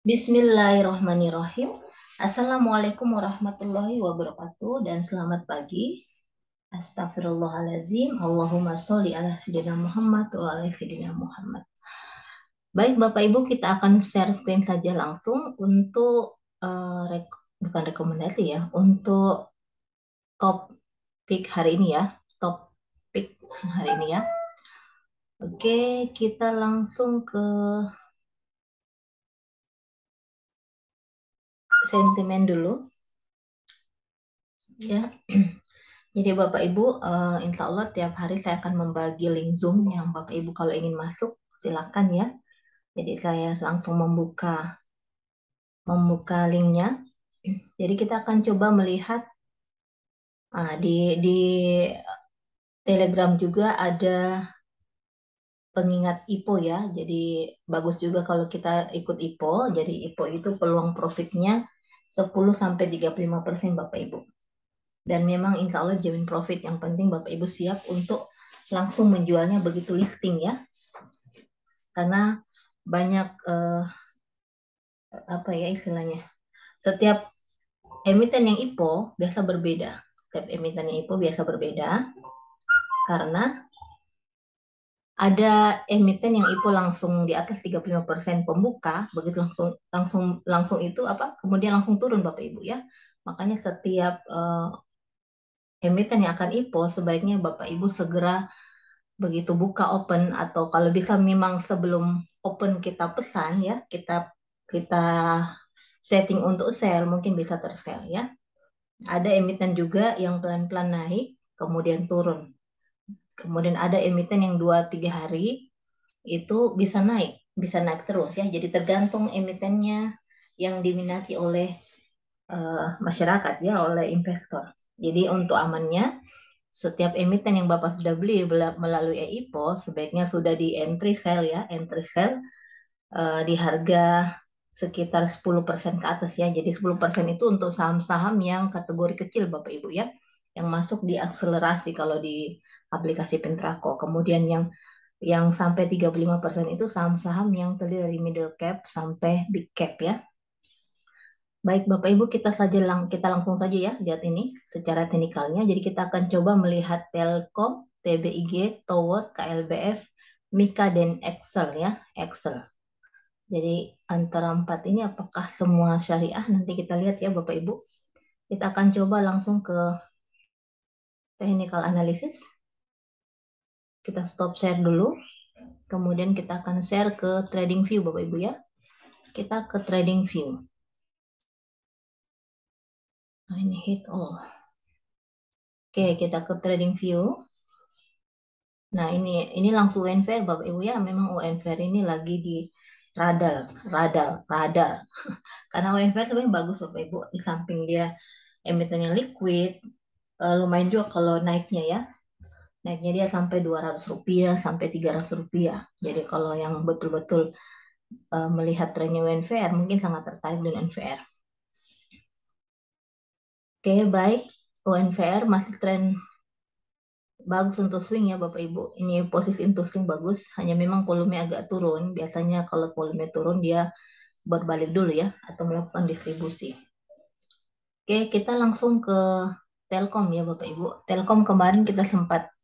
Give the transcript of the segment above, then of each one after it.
Bismillahirrahmanirrahim. Assalamualaikum warahmatullahi wabarakatuh dan selamat pagi. Astagfirullahaladzim. Allahumma sholli ala sayyidina Muhammad wa ala sayyidina Muhammad. Baik Bapak Ibu, kita akan share screen saja langsung untuk bukan rekomendasi ya, untuk topik hari ini ya, topik hari ini ya. Oke, kita langsung ke sentimen dulu ya. Jadi Bapak Ibu, insya Allah tiap hari saya akan membagi link Zoom yang Bapak Ibu kalau ingin masuk silakan ya. Jadi saya langsung membuka linknya. Jadi kita akan coba melihat di Telegram juga ada pengingat IPO ya. Jadi bagus juga kalau kita ikut IPO. Jadi IPO itu peluang profitnya 10-35% Bapak Ibu. Dan memang insya Allah jamin profit. Yang penting Bapak Ibu siap untuk langsung menjualnya begitu listing ya. Karena banyak apa ya istilahnya. Setiap emiten yang IPO biasa berbeda. Setiap emiten yang IPO biasa berbeda karena ada emiten yang IPO langsung di atas 35% pembuka, begitu langsung itu apa? Kemudian langsung turun Bapak Ibu ya. Makanya setiap emiten yang akan IPO sebaiknya Bapak Ibu segera begitu buka open atau kalau bisa memang sebelum open kita pesan ya, kita setting untuk sell mungkin bisa tersell ya. Ada emiten juga yang pelan-pelan naik kemudian turun. Kemudian ada emiten yang 2-3 hari itu bisa naik terus ya. Jadi tergantung emitennya yang diminati oleh masyarakat ya, oleh investor. Jadi untuk amannya setiap emiten yang Bapak sudah beli melalui EIPO sebaiknya sudah di entry sell ya, entry sell di harga sekitar 10% ke atas ya. Jadi 10% itu untuk saham-saham yang kategori kecil Bapak Ibu ya, yang masuk di akselerasi kalau di aplikasi Pentraco. Kemudian yang sampai 35% itu saham-saham yang terdiri dari middle cap sampai big cap ya. Baik Bapak Ibu, kita langsung saja ya lihat ini secara teknikalnya. Jadi kita akan coba melihat Telkom, TBIG, Tower, KLBF, Mika dan Excel ya, Excel. Jadi antara empat ini apakah semua syariah? Nanti kita lihat ya Bapak Ibu. Kita akan coba langsung ke technical analysis. Kita stop share dulu. Kemudian kita akan share ke trading view Bapak Ibu ya. Kita ke trading view. Nah ini hit all. Oke, kita ke trading view. Nah ini langsung UNVR Bapak Ibu ya. Memang UNVR ini lagi di radar. Karena UNVR sebenarnya bagus Bapak Ibu. Di samping dia emitennya liquid, lumayan juga kalau naiknya ya. Naiknya dia sampai Rp200 sampai Rp300. Jadi kalau yang betul-betul melihat trennya UNVR mungkin sangat tertarik dengan UNVR. Oke, baik. UNVR masih tren bagus untuk swing ya Bapak Ibu. Ini posisi untuk swing bagus, hanya memang volume agak turun. Biasanya kalau volume turun dia berbalik dulu ya atau melakukan distribusi. Oke, kita langsung ke Telkom ya Bapak Ibu. Telkom kemarin kita sempat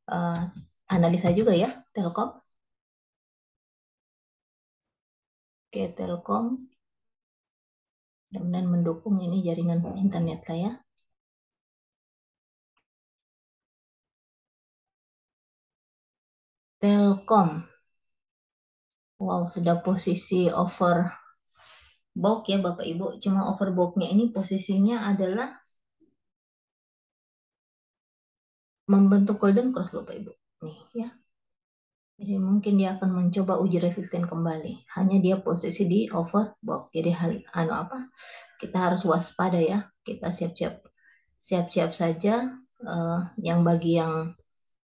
uh, analisa juga ya Telkom. Oke, Telkom dan mendukung ini jaringan internet saya. Telkom. Wow, sudah posisi overbought ya Bapak Ibu. Cuma overbought-nya ini posisinya adalah membentuk golden cross Bapak Ibu. Nih ya. Jadi mungkin dia akan mencoba uji resisten kembali. Hanya dia posisi di overbought. Jadi kita harus waspada ya. Kita siap-siap saja. Yang bagi yang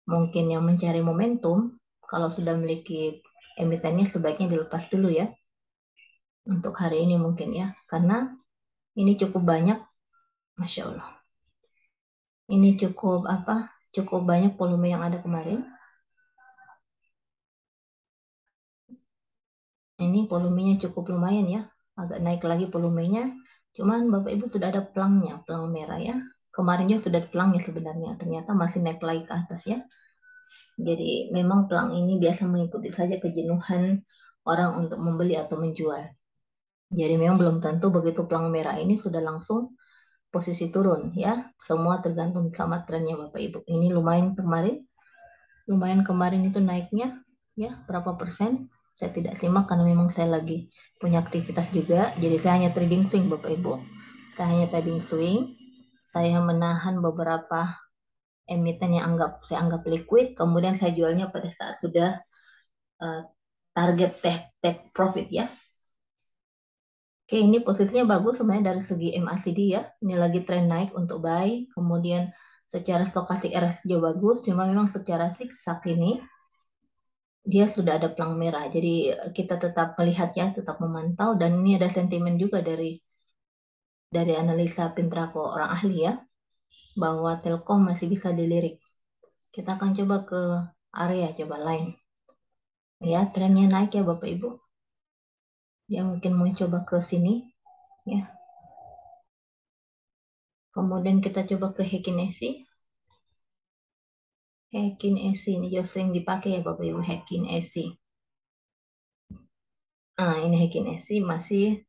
mungkin yang mencari momentum, kalau sudah memiliki emitennya sebaiknya dilepas dulu ya. Untuk hari ini mungkin ya. Karena ini cukup banyak. Masya Allah. Ini cukup banyak volume yang ada kemarin. Ini volumenya cukup lumayan ya. agak naik lagi volumenya. Cuman Bapak Ibu sudah ada pelangnya, pelang merah ya. Kemarin juga sudah ada pelangnya sebenarnya, ternyata masih naik lagi ke atas ya. Jadi memang pelang ini biasa mengikuti saja kejenuhan orang untuk membeli atau menjual. Jadi memang belum tentu begitu pelang merah ini sudah langsung posisi turun ya. Semua tergantung sama trennya Bapak Ibu. Ini lumayan kemarin itu naiknya ya berapa persen? Saya tidak simak karena memang saya lagi punya aktivitas juga. Jadi saya hanya trading swing Bapak Ibu. Saya hanya trading swing. Saya menahan beberapa emiten yang saya anggap liquid. Kemudian saya jualnya pada saat sudah uh, target take profit ya. Oke, ini posisinya bagus sebenarnya dari segi MACD ya. Ini lagi tren naik untuk buy. Kemudian secara stokastik RSI juga bagus. Cuma memang secara zigzag ini dia sudah ada pelang merah. Jadi kita tetap melihat ya, tetap memantau. Dan ini ada sentimen juga dari analisa Pintrako orang ahli ya, bahwa Telkom masih bisa dilirik. Kita akan coba ke area coba lain. Ya, trennya naik ya Bapak Ibu. Dia mungkin mau coba ke sini ya. Kemudian kita coba ke Hekinesi. Hekinesi ini juga sering dipakai ya Bapak Ibu, Hekinesi. Nah, ini Hekinesi masih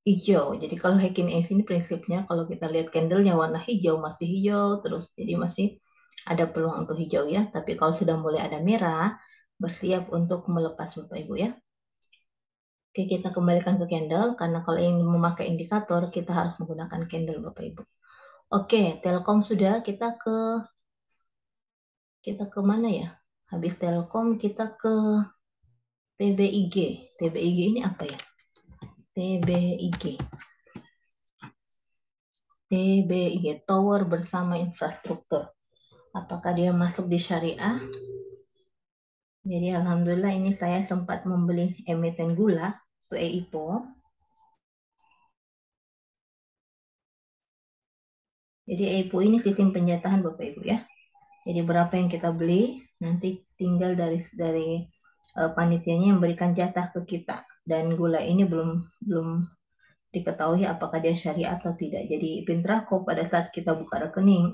hijau. Jadi kalau Hekinesi ini prinsipnya kalau kita lihat candlenya warna hijau, masih hijau terus. Jadi masih ada peluang untuk hijau ya. Tapi kalau sudah mulai ada merah, bersiap untuk melepas Bapak Ibu ya. Oke, kita kembalikan ke candle karena kalau ingin memakai indikator kita harus menggunakan candle Bapak Ibu. Oke, Telkom sudah, kita ke mana ya? Habis Telkom kita ke TBIG. TBIG ini apa ya? TBIG. TBIG, Tower Bersama Infrastruktur. Apakah dia masuk di syariah? Jadi alhamdulillah ini saya sempat membeli emiten gula, itu EIPO. Jadi EIPO ini sistem penjatahan Bapak Ibu ya. Jadi berapa yang kita beli, nanti tinggal dari panitianya yang berikan jatah ke kita. Dan gula ini belum diketahui apakah dia syariah atau tidak. Jadi Pintrako pada saat kita buka rekening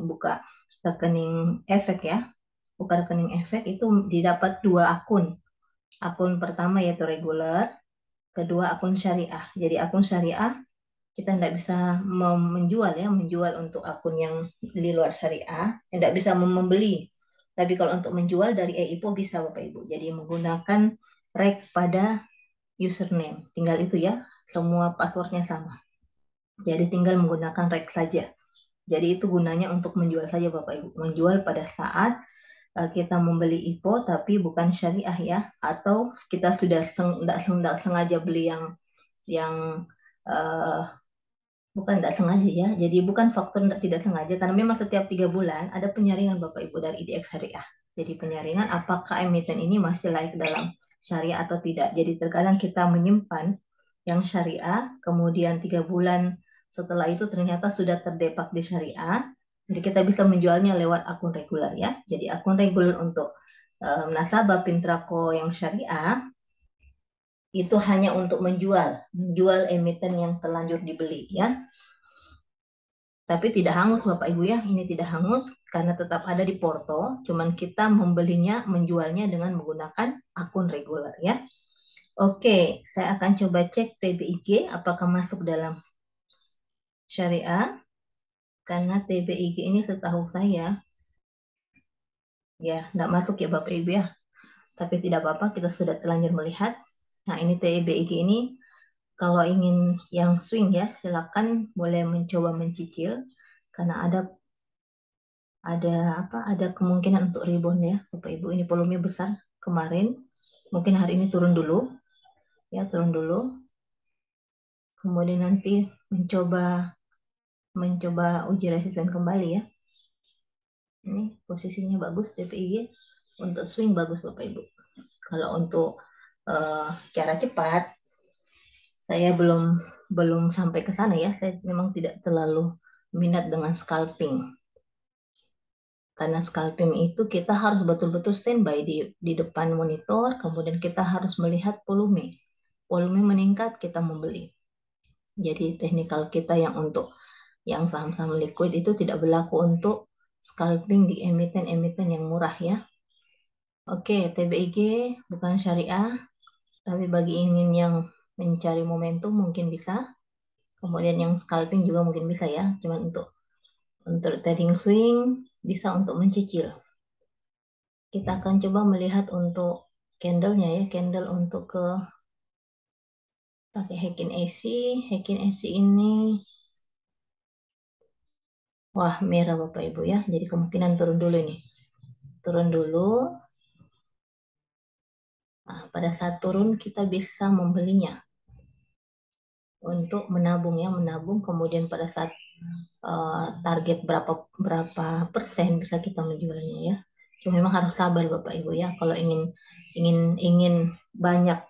efek ya, buka rekening efek itu didapat dua akun. Akun pertama yaitu reguler, kedua akun syariah. Jadi akun syariah kita tidak bisa menjual untuk akun yang di luar syariah, tidak bisa membeli. Tapi kalau untuk menjual dari EIPO bisa Bapak Ibu. Jadi menggunakan reg pada username. Tinggal itu ya, semua passwordnya sama. Jadi tinggal menggunakan reg saja. Jadi itu gunanya untuk menjual saja Bapak Ibu. Menjual pada saat kita membeli IPO tapi bukan syariah ya. Atau kita sudah tidak sengaja beli yang uh, bukan tidak sengaja ya. Jadi bukan faktor tidak sengaja karena memang setiap 3 bulan ada penyaringan Bapak Ibu dari IDX syariah. Jadi penyaringan apakah emiten ini masih layak dalam syariah atau tidak. Jadi terkadang kita menyimpan yang syariah, kemudian 3 bulan setelah itu ternyata sudah terdepak di syariah. Jadi kita bisa menjualnya lewat akun reguler ya. Jadi akun reguler untuk nasabah Pintrako yang syariah itu hanya untuk menjual emiten yang terlanjur dibeli ya. Tapi tidak hangus Bapak Ibu ya, ini tidak hangus karena tetap ada di Porto, cuman kita menjualnya dengan menggunakan akun reguler ya. Oke, saya akan coba cek TBIG apakah masuk dalam syariah, karena TBIG ini setahu saya, ya tidak masuk ya Bapak Ibu ya. Tapi tidak apa-apa, kita sudah terlanjur melihat. Nah ini TBIG ini, kalau ingin yang swing ya, silakan boleh mencoba mencicil, karena ada kemungkinan untuk rebound ya Bapak Ibu. Ini volume besar kemarin, mungkin hari ini turun dulu ya, turun dulu, kemudian nanti mencoba uji resisten kembali ya. Ini posisinya bagus TPIG, untuk swing bagus Bapak Ibu. Kalau untuk cara cepat saya belum sampai ke sana ya, saya memang tidak terlalu minat dengan scalping. Karena scalping itu kita harus betul-betul standby di depan monitor, kemudian kita harus melihat volume. Volume meningkat, kita membeli. Jadi teknikal kita yang untuk yang saham-saham liquid itu tidak berlaku untuk scalping di emiten-emiten yang murah ya. Oke, TBIG bukan syariah, tapi bagi ingin yang mencari momentum mungkin bisa. Kemudian yang scalping juga mungkin bisa ya. Cuman untuk trading swing bisa untuk mencicil. Kita akan coba melihat untuk candlenya ya, candle untuk ke pakai Heikin AC. Heikin AC ini wah merah Bapak Ibu ya. Jadi kemungkinan turun dulu ini. Turun dulu. Nah, pada saat turun kita bisa membelinya untuk menabung ya, menabung kemudian pada saat target berapa berapa persen bisa kita menjualnya ya. Cuma memang harus sabar Bapak Ibu ya. Kalau ingin ingin ingin banyak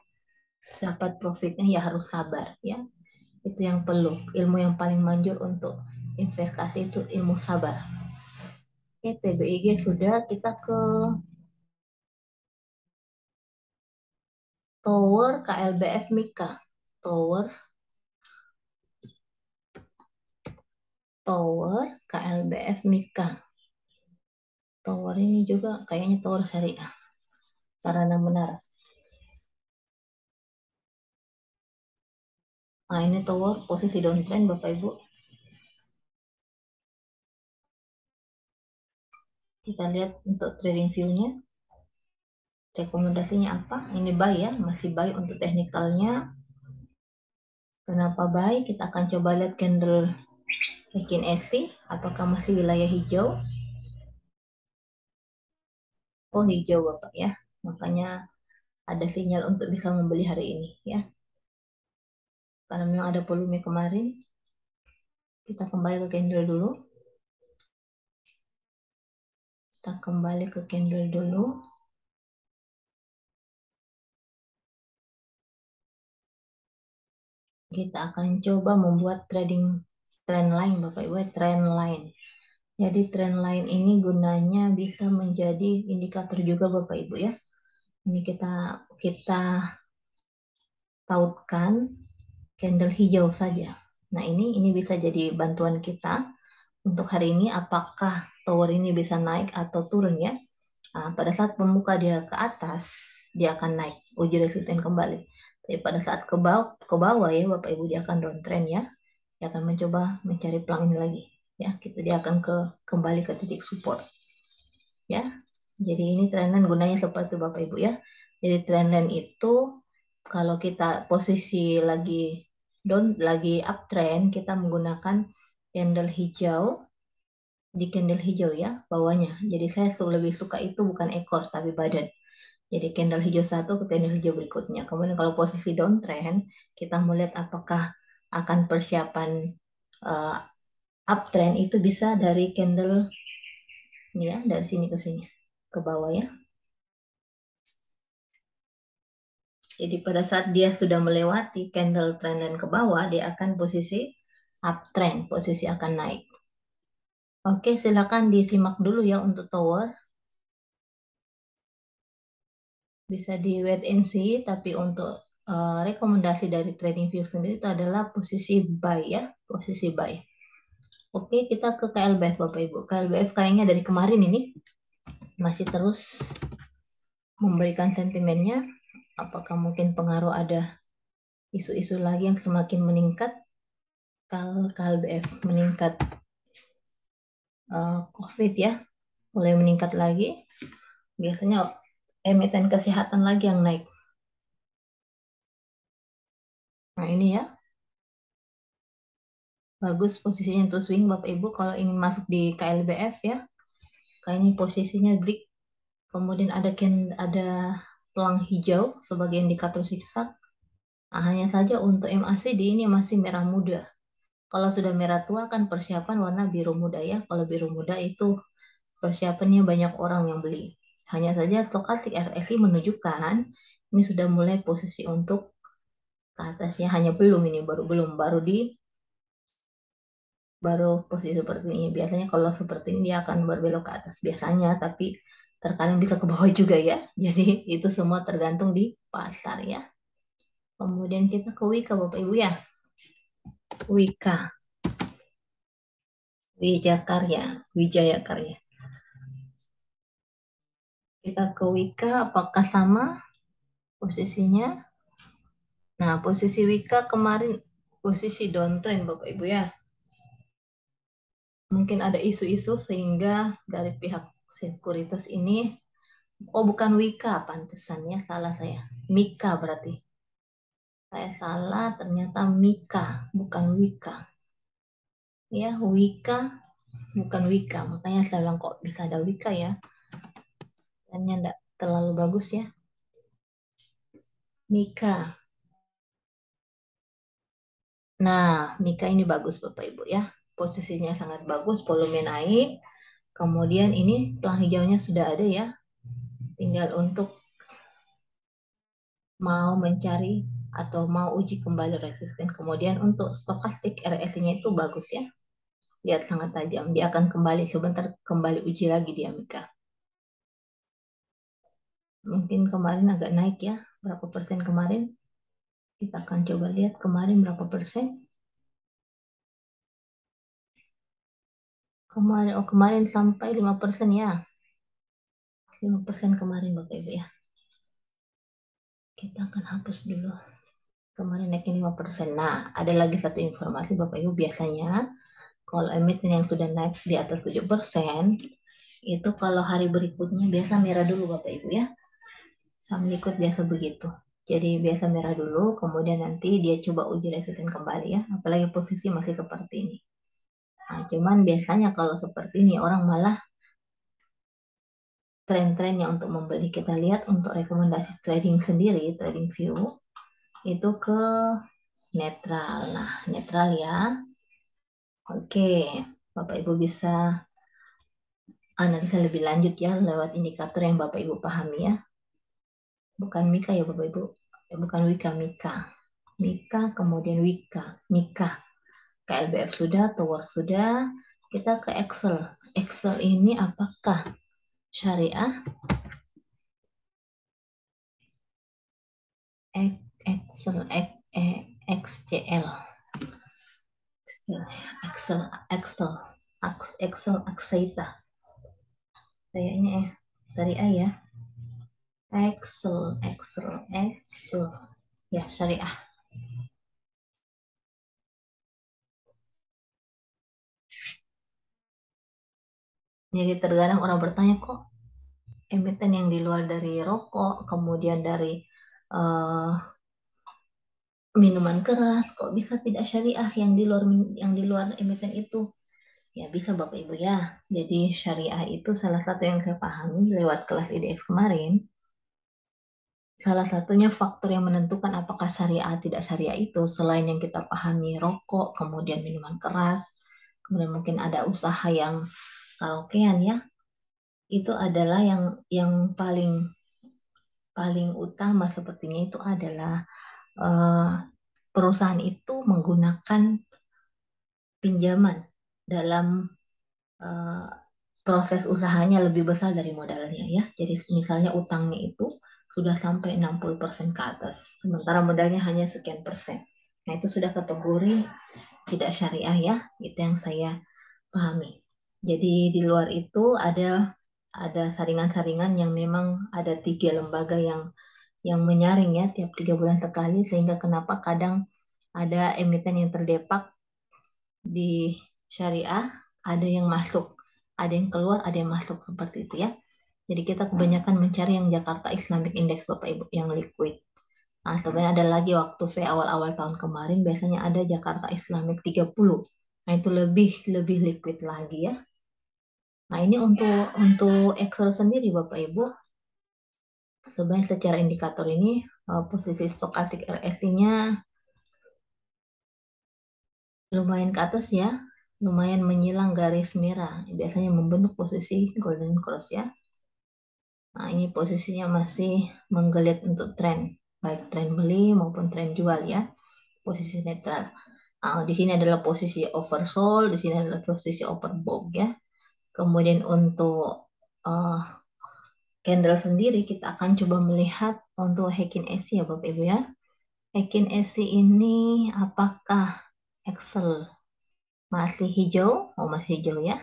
dapat profitnya ya harus sabar ya. Itu yang perlu. Ilmu yang paling manjur untuk investasi itu ilmu sabar. Oke, TBIG sudah, kita ke Tower KLBF Mika. Tower Tower KLBF Mika. Tower ini juga kayaknya tower syariah. Sarana menara. Nah, ini tower posisi downtrend Bapak Ibu. Kita lihat untuk trading view-nya. Rekomendasinya apa? Ini buy ya, masih buy untuk teknikalnya. Kenapa buy? Kita akan coba lihat candle Heikin SC. Apakah masih wilayah hijau? Oh, hijau Bapak ya. Makanya ada sinyal untuk bisa membeli hari ini ya. Karena memang ada volume kemarin. Kita kembali ke candle dulu. Kita kembali ke candle dulu. Kita akan coba membuat trading trend line Bapak Ibu, trend line. Jadi trend line ini gunanya bisa menjadi indikator juga Bapak Ibu ya. Ini kita tautkan candle hijau saja. Nah, ini bisa jadi bantuan kita untuk hari ini apakah tower ini bisa naik atau turun ya. Nah, pada saat pembuka dia ke atas, dia akan naik, uji resisten kembali. Tapi pada saat ke bawah ya Bapak Ibu dia akan downtrend ya. Dia akan mencoba mencari pelang ini lagi. Ya, dia akan kembali ke titik support. Ya. Jadi ini trendline gunanya seperti Bapak Ibu ya. Jadi trendline itu kalau kita posisi lagi uptrend, kita menggunakan candle hijau di candle hijau ya bawahnya. Jadi saya lebih suka itu bukan ekor tapi badan. Jadi candle hijau satu ke candle hijau berikutnya. Kemudian kalau posisi downtrend, kita melihat apakah akan persiapan uh, uptrend itu bisa dari candle ini ya, dari sini ke sini ke bawah ya. Jadi pada saat dia sudah melewati candle trend ke bawah, dia akan posisi uptrend, posisi akan naik. Oke, silakan disimak dulu ya untuk tower. Bisa di wait and see, tapi untuk rekomendasi dari TradingView sendiri itu adalah posisi buy ya, posisi buy. Oke, kita ke KLBF Bapak Ibu. KLBF kayaknya dari kemarin ini masih terus memberikan sentimennya. Apakah mungkin pengaruh ada isu-isu lagi yang semakin meningkat? KLBF meningkat COVID ya, mulai meningkat lagi. Biasanya emiten kesehatan lagi yang naik. Nah ini ya, bagus posisinya untuk swing Bapak Ibu kalau ingin masuk di KLBF ya. Kayaknya posisinya break, kemudian ada pelang hijau sebagai indikator zigzag. Nah, hanya saja untuk MACD ini masih merah muda. Kalau sudah merah tua kan persiapan warna biru muda ya. Kalau biru muda itu persiapannya banyak orang yang beli. Hanya saja stokastik RSI menunjukkan ini sudah mulai posisi untuk ke atasnya, hanya belum ini baru posisi seperti ini. Biasanya kalau seperti ini dia akan berbelok ke atas biasanya, tapi terkadang bisa ke bawah juga ya. Jadi itu semua tergantung di pasar ya. Kemudian kita ke Wika Bapak Ibu ya. Wika, Wijakarya, Wijaya Karya. Kita ke Wika, apakah sama posisinya? Nah, posisi Wika kemarin posisi downtrend Bapak Ibu ya. Mungkin ada isu-isu sehingga dari pihak sekuritas ini, oh bukan Wika, pantesannya salah saya. Mika berarti. Saya salah, ternyata Mika, bukan Wika. Ya, Wika, bukan Wika. Makanya saya bilang kok bisa ada Wika ya. Ternyata enggak terlalu bagus ya. Mika. Nah, Mika ini bagus Bapak Ibu ya. Posisinya sangat bagus, volume naik. Kemudian ini pelang hijaunya sudah ada ya. Tinggal untuk mau mencari atau mau uji kembali resisten. Kemudian untuk stokastik RSI-nya itu bagus ya. Lihat sangat tajam. Dia akan kembali sebentar, kembali uji lagi dia Mika. Mungkin kemarin agak naik ya. Berapa persen kemarin? Kita akan coba lihat kemarin berapa persen. Kemarin sampai 5% ya. 5% kemarin Bapak Ibu ya. Kita akan hapus dulu. Kemarin naiknya 5%. Nah, ada lagi satu informasi Bapak Ibu. Biasanya kalau emiten yang sudah naik di atas 7%, itu kalau hari berikutnya biasa merah dulu Bapak Ibu ya. Saham ikut biasa begitu. Jadi biasa merah dulu, kemudian nanti dia coba uji resisten kembali ya. Apalagi posisi masih seperti ini. Nah, cuman biasanya kalau seperti ini orang malah tren-trennya untuk membeli. Kita lihat untuk rekomendasi trading sendiri, trading view, itu ke netral. Nah, netral ya. Oke, Bapak Ibu bisa analisa lebih lanjut ya lewat indikator yang Bapak Ibu pahami ya. Bukan Mika ya Bapak Ibu. Bukan Wika, Mika. Mika, kemudian Wika, Mika. KLBF sudah, Tower sudah. Kita ke Excel. Excel ini apakah syariah? Excel, XCL. Excel, Excel, Excel, Axeta. Kayaknya syariah ya. Excel, Excel, Excel. Ya, syariah. Jadi terkadang orang bertanya kok emiten yang di luar dari rokok, kemudian dari uh, minuman keras, kok bisa tidak syariah yang di luar emiten itu? Ya bisa Bapak Ibu ya. Jadi syariah itu salah satu yang saya pahami lewat kelas IDX kemarin. Salah satunya faktor yang menentukan apakah syariah tidak syariah itu selain yang kita pahami rokok, kemudian minuman keras, kemudian mungkin ada usaha yang karaokean ya. Itu adalah yang paling paling utama sepertinya itu adalah uh, perusahaan itu menggunakan pinjaman dalam uh, proses usahanya lebih besar dari modalnya ya. Jadi misalnya utangnya itu sudah sampai 60% ke atas, sementara modalnya hanya sekian persen. Nah, itu sudah kategori tidak syariah ya, itu yang saya pahami. Jadi di luar itu ada saringan-saringan yang memang ada 3 lembaga yang menyaring ya tiap 3 bulan sekali, sehingga kenapa kadang ada emiten yang terdepak di syariah, ada yang masuk, ada yang keluar, ada yang masuk seperti itu ya. Jadi kita kebanyakan mencari yang Jakarta Islamic Index Bapak Ibu yang liquid. Nah, sebenarnya ada lagi waktu saya awal-awal tahun kemarin biasanya ada Jakarta Islamic 30. Nah, itu lebih lebih liquid lagi ya. Nah, ini untuk Excel sendiri Bapak Ibu. Sebenarnya secara indikator ini posisi stokastik RSI-nya lumayan ke atas ya, lumayan menyilang garis merah. Biasanya membentuk posisi golden cross ya. Nah, ini posisinya masih menggeliat untuk tren, baik tren beli maupun tren jual ya. Posisi netral. Nah, di sini adalah posisi oversold, di sini adalah posisi overbought ya. Kemudian untuk uh, candle sendiri kita akan coba melihat untuk Heikin SI ya Bapak Ibu ya. Heikin SI ini apakah Excel masih hijau, oh masih hijau ya,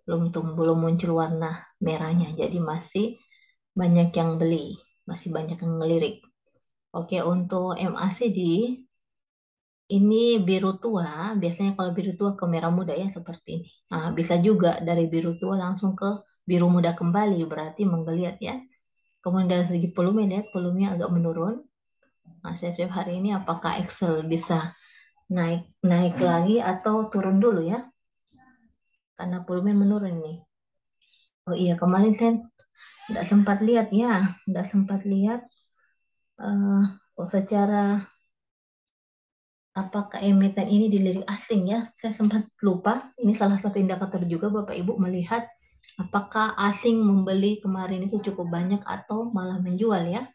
belum muncul warna merahnya, jadi masih banyak yang beli, masih banyak yang ngelirik. Oke, untuk MACD ini biru tua, biasanya kalau biru tua ke merah muda ya seperti ini. Nah, bisa juga dari biru tua langsung ke biru muda kembali, berarti menggeliat ya. Kemudian dari segi volume, lihat volumenya agak menurun. Nah, saya hari ini apakah Excel bisa naik naik lagi atau turun dulu ya? Karena volume menurun nih. Oh iya, kemarin saya nggak sempat lihat ya, nggak sempat lihat secara apakah emiten ini dilirik asing ya. Saya sempat lupa. Ini salah satu indikator juga Bapak Ibu melihat apakah asing membeli kemarin itu cukup banyak atau malah menjual ya.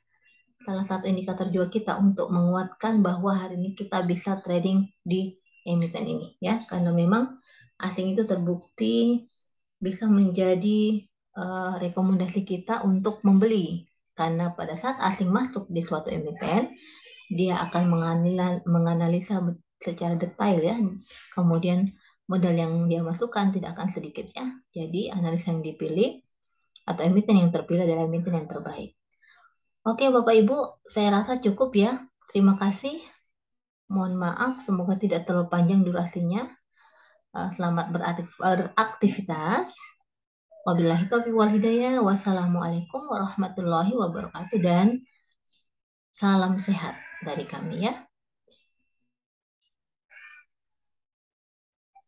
Salah satu indikator juga kita untuk menguatkan bahwa hari ini kita bisa trading di emiten ini ya. Karena memang asing itu terbukti bisa menjadi rekomendasi kita untuk membeli. Karena pada saat asing masuk di suatu emiten, dia akan menganalisa secara detail ya. Kemudian modal yang dia masukkan tidak akan sedikit ya. Jadi analisa yang dipilih atau emiten yang terpilih adalah emiten yang terbaik. Oke Bapak Ibu, saya rasa cukup ya. Terima kasih. Mohon maaf, semoga tidak terlalu panjang durasinya. Selamat beraktivitas. Wabillahi taufiq wal hidayah. Wassalamualaikum warahmatullahi wabarakatuh dan salam sehat dari kami ya.